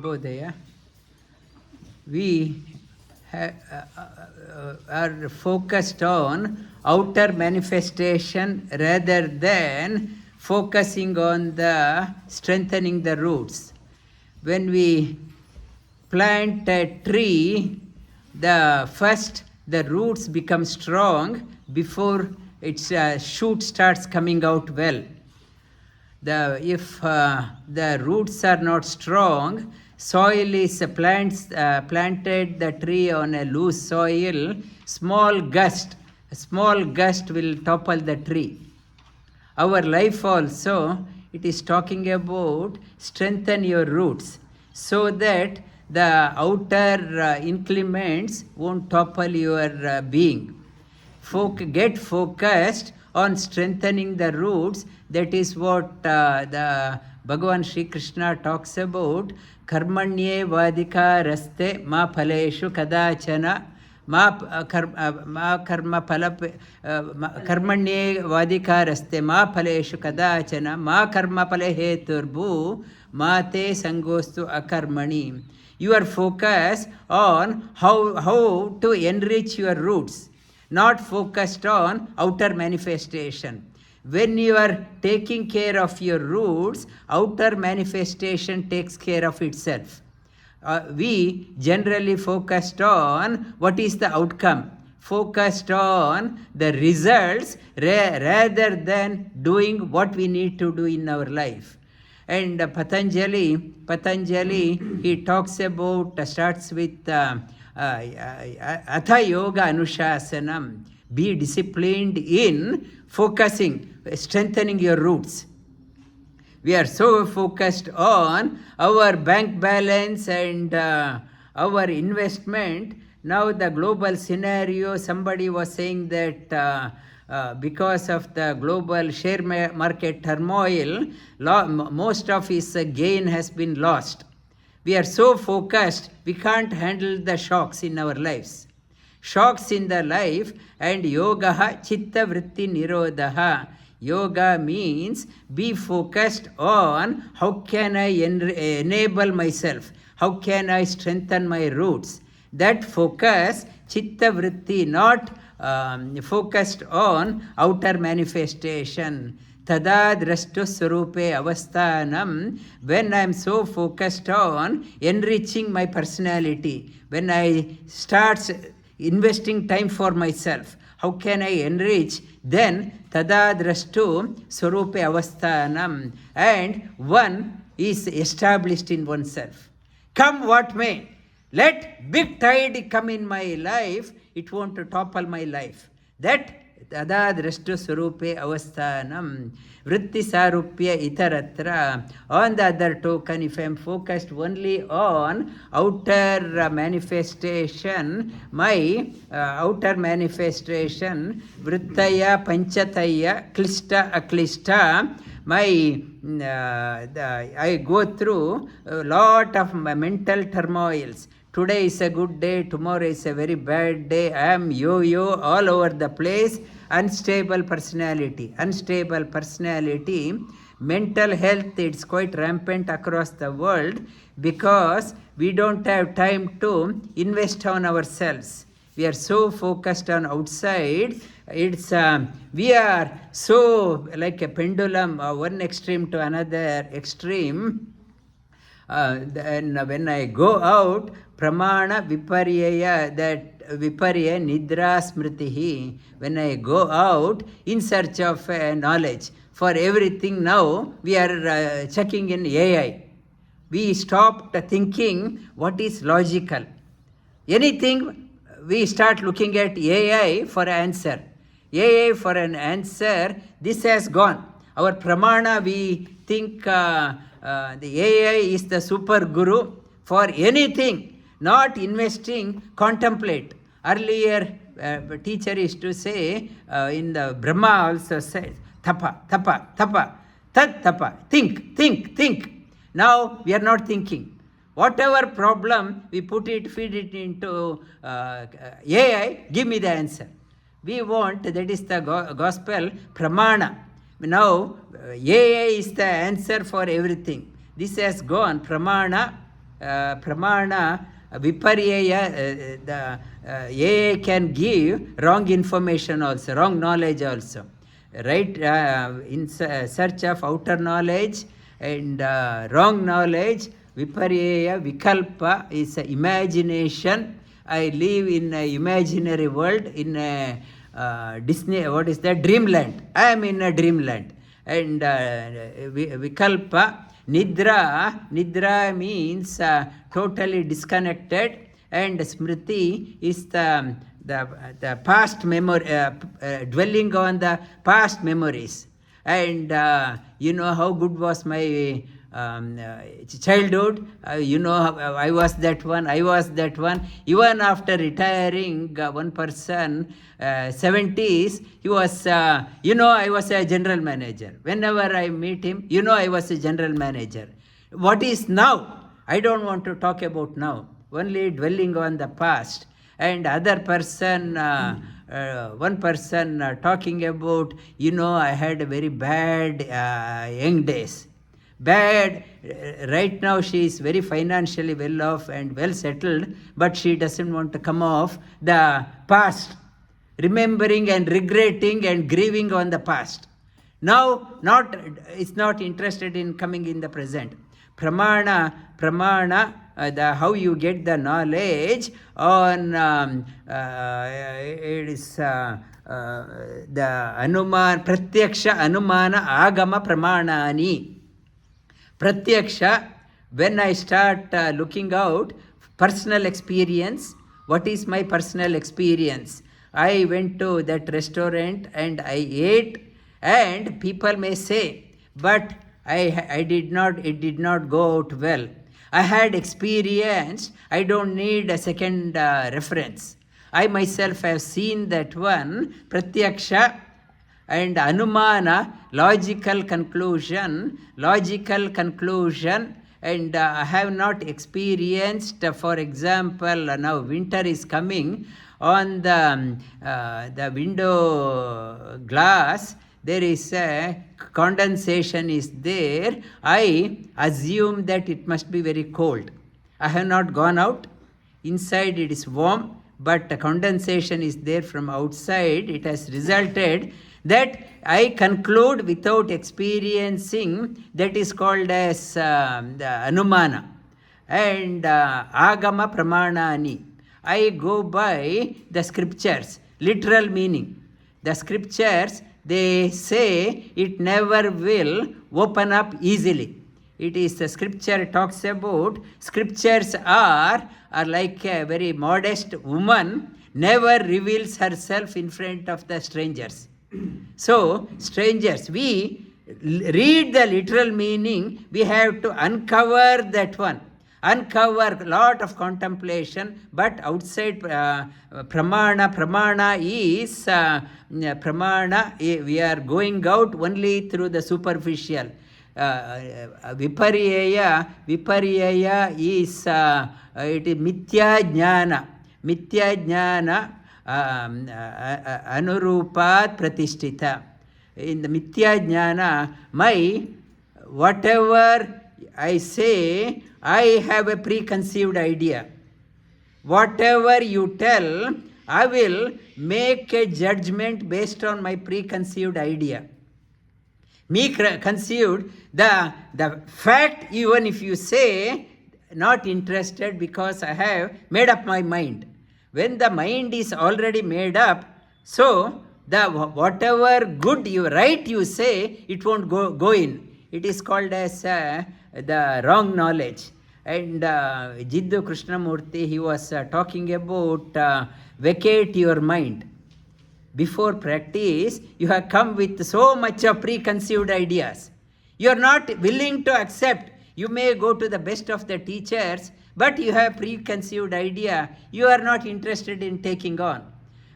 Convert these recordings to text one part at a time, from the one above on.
Shubhodaya. We are focused on outer manifestation rather than focusing on the strengthening the roots. When we plant a tree, the roots become strong before its shoot starts coming out well. If the roots are not strong, soil is planted the tree on a loose soil, small gust will topple the tree. Our life also, it is talking about strengthen your roots so that the outer inclements won't topple your being. Get focused on strengthening the roots. That is what the Bhagavan Sri Krishna talks about. Karmanye vadika raste ma phaleshu kadachana ma karma phala karmanye vadika raste ma phaleshu kadachana ma karma phale heturbu ma te sangostu akarmani. Your focus on how to enrich your roots, not focused on outer manifestation. When you are taking care of your roots, outer manifestation takes care of itself. We generally focused on what is the outcome, focused on the results rather than doing what we need to do in our life. And Patanjali, he talks about, starts with Atha Yoga Anushasanam. Be disciplined in focusing, strengthening your roots. We are so focused on our bank balance and our investment. Now the global scenario, somebody was saying that because of the global share market turmoil, most of his gain has been lost. We are so focused, we can't handle the shocks in our lives. Shocks in the life, and yogaha chitta vritti nirodha. Yoga means be focused on how can I enable myself, how can I strengthen my roots. That focus, chitta vritti, not focused on outer manifestation. Tada drashtu swarupe avasthanam. When I am so focused on enriching my personality, when I start investing time for myself, how can I enrich? Then tada drashtu swarupe avasthanam, and one is established in oneself. Come what may, let big tide come in my life, it won't topple my life. That tada drashtu swarupe avasthanam vritti sarupya itaratra. On the other token, if I am focused only on outer manifestation, my outer manifestation, vrittaya panchataya klishta aklishta, I go through a lot of mental turmoils. Today is a good day, tomorrow is a very bad day. I am yo-yo all over the place. Unstable personality. Mental health, it's quite rampant across the world because we don't have time to invest on ourselves. We are so focused on outside. We are so like a pendulum, one extreme to another extreme. Then when I go out, pramana viparyaya, that viparya nidra smritihi. When I go out in search of knowledge, for everything now we are checking in AI. We stopped thinking what is logical. Anything we start looking at AI for answer. AI for an answer, this has gone. Our pramana, we think the AI is the super guru for anything, not investing, contemplate. Earlier, teacher used to say, in the Brahma also says, tapa, tat tapa, think. Now we are not thinking. Whatever problem, we feed it into AI, give me the answer. We want, that is the gospel, pramana. Now, AI is the answer for everything. This has gone, pramana, pramana, viparyeya, the AA can give wrong information also, wrong knowledge also. Right, in search of outer knowledge and wrong knowledge, viparyeya, vikalpa is imagination. I live in an imaginary world, in a Disney, what is that, dreamland. I am in a dreamland. And vikalpa, nidra means totally disconnected, and smriti is the past memory, dwelling on the past memories. And you know how good was my childhood, I was that one. Even after retiring, one person, 70s, he was, I was a general manager. Whenever I meet him, I was a general manager. What is now? I don't want to talk about now, only dwelling on the past. And other person, one person talking about, I had a very bad young days. Bad, right now she is very financially well off and well settled, but she doesn't want to come off the past, remembering and regretting and grieving on the past. Now, is not interested in coming in the present. Pramana, how you get the knowledge on it is the Anuman, Pratyaksha, Anumana, Agama, Pramanani. Pratyaksha, when I start looking out, personal experience, what is my personal experience? I went to that restaurant and I ate, and people may say, but it did not go out well. I had experience, I don't need a second reference. I myself have seen that one, Pratyaksha, and Anumana, logical conclusion, and I have not experienced, for example, now winter is coming, on the window glass, there is a condensation is there. I assume that it must be very cold. I have not gone out. Inside it is warm, but the condensation is there from outside. It has resulted that I conclude without experiencing. That is called as the Anumana. And Agama Pramanani. I go by the scriptures, literal meaning. The scriptures, they say it never will open up easily. It is the scripture talks about, scriptures are like a very modest woman, never reveals herself in front of the strangers. So, strangers, we read the literal meaning, we have to uncover that one. Uncover a lot of contemplation, but outside pramana is pramana, we are going out only through the superficial. Viparyeya is it is mithya jnana anurupat pratishtita. In the mithya jnana, whatever I say, I have a preconceived idea. Whatever you tell, I will make a judgment based on my preconceived idea. Conceived, the fact, even if you say, not interested because I have made up my mind. When the mind is already made up, so the whatever good right you say, it won't go in. It is called as the wrong knowledge. And Jiddu Krishnamurti, he was talking about vacate your mind. Before practice, you have come with so much of preconceived ideas. You are not willing to accept. You may go to the best of the teachers, but you have preconceived idea. You are not interested in taking on.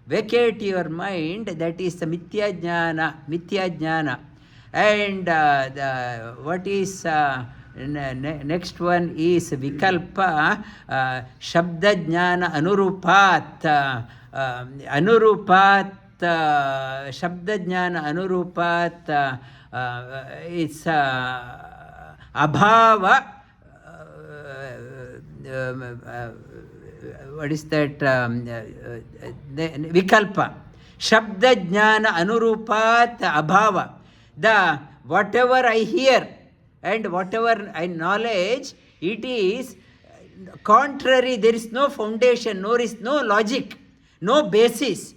Vacate your mind, that is the mithya jnana. And what is next one is vikalpa, shabda jnana anurupat, shabda jnana anurupat, it's abhava, what is that? Vikalpa. Shabda jnana anurupat abhava. The whatever I hear and whatever I knowledge, it is contrary. There is no foundation, there is no logic, no basis.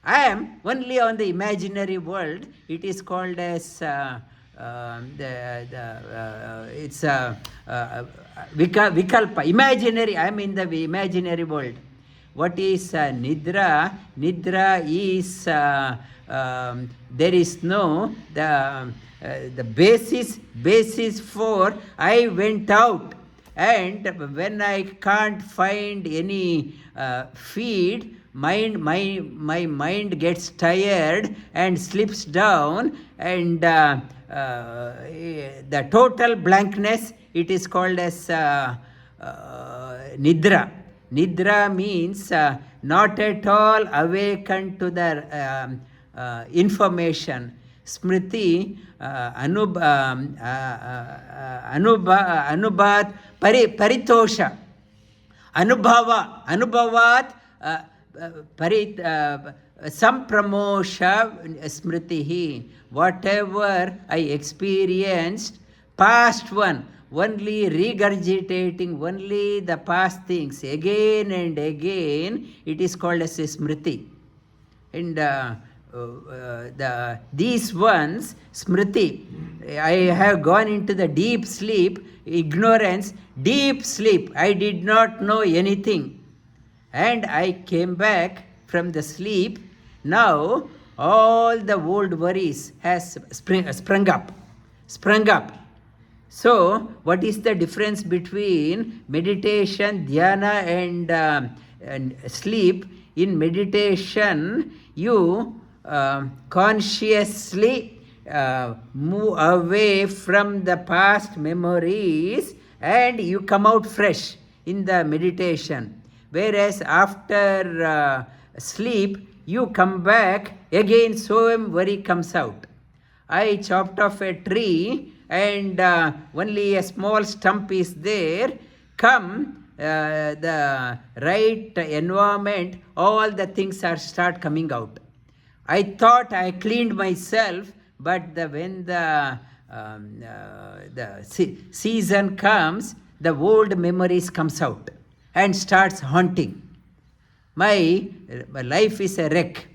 I am only on the imaginary world. It is called as it's vikalpa, imaginary. I am in the imaginary world. What is nidra? Nidra is there is no the basis for I went out, and when I can't find any feed, my mind gets tired and slips down, and the total blankness, it is called as nidra. Nidra means not at all awakened to the information. Smriti, anubat, paritosha, anubhavat, sampramosha smritihi. Whatever I experienced, past one, only regurgitating only the past things again and again, it is called as a smriti. And these ones, smriti, I have gone into the deep sleep, ignorance, deep sleep. I did not know anything. And I came back from the sleep. Now all the old worries has sprung up. So, what is the difference between meditation, dhyana, and sleep? In meditation, you consciously move away from the past memories and you come out fresh in the meditation. Whereas after sleep, you come back, again same worry comes out. I chopped off a tree and only a small stump is there. Come the right environment, all the things start coming out. I thought I cleaned myself, but when the season comes, the old memories comes out and starts haunting. My life is a wreck.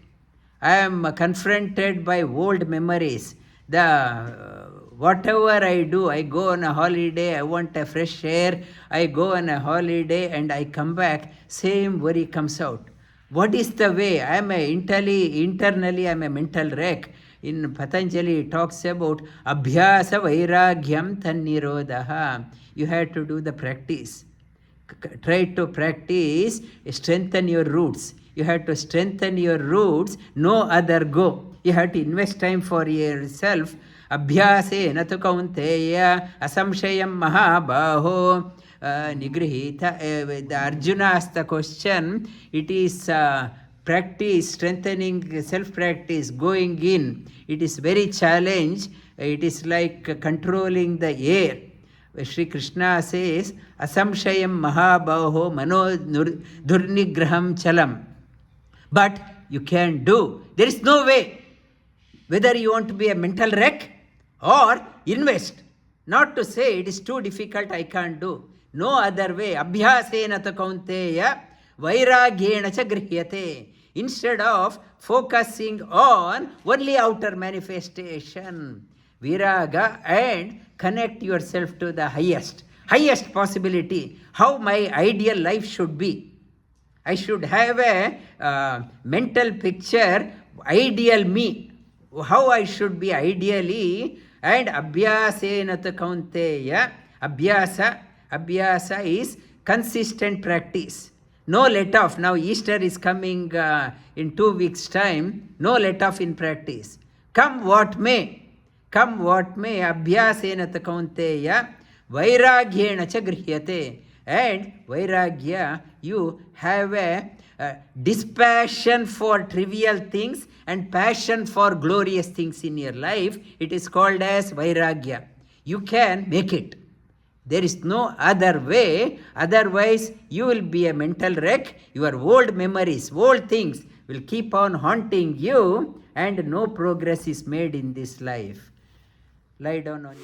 I am confronted by old memories. Whatever I do, I go on a holiday, I want a fresh air, I go on a holiday and I come back, same worry comes out. What is the way? I am internally I am a mental wreck. In Patanjali it talks about abhyasa vairagyam tannirodha. You have to do the practice. Try to practice, strengthen your roots. You have to strengthen your roots, no other go. You have to invest time for yourself. Abhyase na tu kaunteya asamshayam mahabaho nigrihita. The Arjuna asked the question, it is practice, strengthening self-practice, going in. It is very challenge. It is like controlling the air. Shri Krishna says, asamshayam mahabaho mano durnigraham chalam. But you can do. There is no way. Whether you want to be a mental wreck or invest. Not to say it is too difficult, I can't do. No other way. Abhyasena ta kaunteya vairagyena cha grihyate. Instead of focusing on only outer manifestation, viraga, and connect yourself to the highest possibility. How my ideal life should be. I should have a mental picture, ideal me, how I should be ideally, and abhyasena ta kaunteya. Abhyasa is consistent practice. No let off. Now Easter is coming in 2 weeks' time. No let off in practice. Come what may, abhyasena ta kaunteya vairagyena cha grihyate. And vairagya, you have a dispassion for trivial things and passion for glorious things in your life. It is called as vairagya. You can make it. There is no other way. Otherwise, you will be a mental wreck. Your old memories, old things will keep on haunting you, and no progress is made in this life. Lie down on